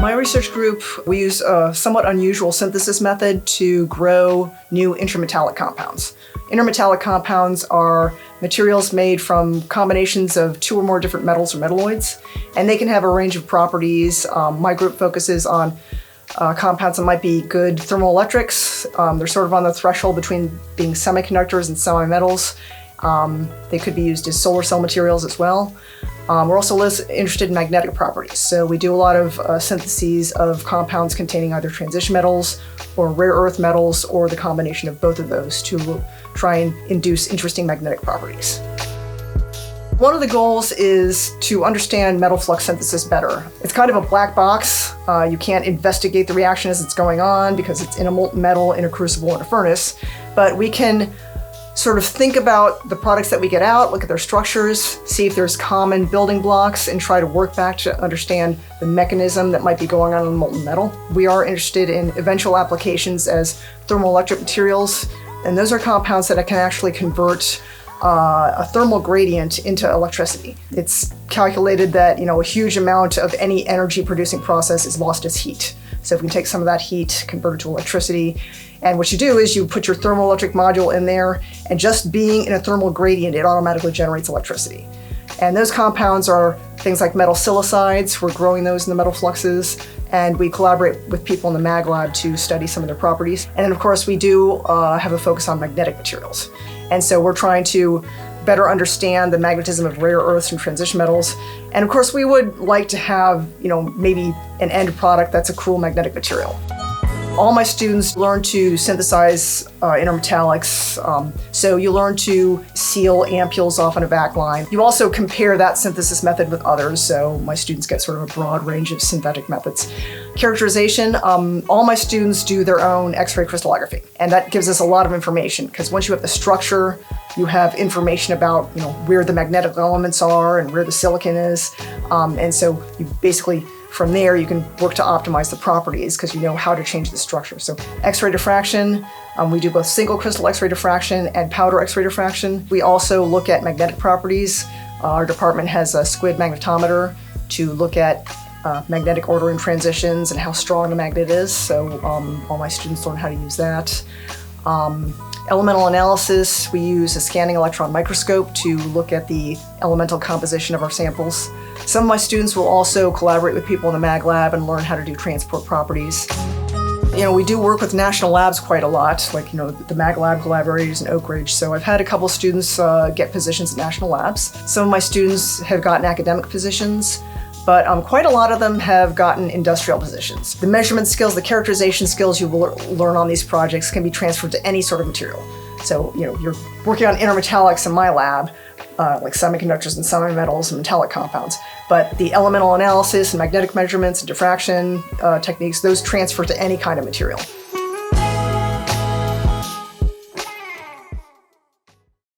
My research group, we use a somewhat unusual synthesis method to grow new intermetallic compounds. Intermetallic compounds are materials made from combinations of two or more different metals or metalloids, and they can have a range of properties. My group focuses on compounds that might be good thermoelectrics. They're sort of on the threshold between being semiconductors and semi-metals. They could be used as solar cell materials as well. We're also less interested in magnetic properties, so we do a lot of syntheses of compounds containing either transition metals or rare earth metals or the combination of both of those to try and induce interesting magnetic properties. One of the goals is to understand metal flux synthesis better. It's kind of a black box. You can't investigate the reaction as it's going on because it's in a molten metal, in a crucible, in a furnace, but we can sort of think about the products that we get out, look at their structures, see if there's common building blocks, and try to work back to understand the mechanism that might be going on in the molten metal. We are interested in eventual applications as thermoelectric materials, and those are compounds that can actually convert a thermal gradient into electricity. It's calculated that a huge amount of any energy producing process is lost as heat. So if we can take some of that heat, convert it to electricity, and what you do is you put your thermoelectric module in there, and just being in a thermal gradient, it automatically generates electricity. And those compounds are things like metal silicides. We're growing those in the metal fluxes, and we collaborate with people in the mag lab to study some of their properties. And then of course we do have a focus on magnetic materials. And so we're trying to better understand the magnetism of rare earths and transition metals. And of course we would like to have, maybe an end product that's a cool magnetic material. All my students learn to synthesize intermetallics. So you learn to seal ampules off on a vac line. You also compare that synthesis method with others. So my students get sort of a broad range of synthetic methods. Characterization, all my students do their own X-ray crystallography. And that gives us a lot of information because once you have the structure, you have information about where the magnetic elements are and where the silicon is. And so you basically, from there, you can work to optimize the properties because you know how to change the structure. So X-ray diffraction, we do both single crystal X-ray diffraction and powder X-ray diffraction. We also look at magnetic properties. Our department has a squid magnetometer to look at magnetic ordering transitions and how strong the magnet is. So all my students learn how to use that. Elemental analysis, we use a scanning electron microscope to look at the elemental composition of our samples. Some of my students will also collaborate with people in the mag lab and learn how to do transport properties. We do work with national labs quite a lot, like the mag lab collaborators in Oak Ridge. So I've had a couple students get positions at national labs. Some of my students have gotten academic positions, but quite a lot of them have gotten industrial positions. The measurement skills, the characterization skills you will learn on these projects can be transferred to any sort of material. So, you're working on intermetallics in my lab, like semiconductors and semi-metals and metallic compounds, but the elemental analysis and magnetic measurements and diffraction techniques, those transfer to any kind of material.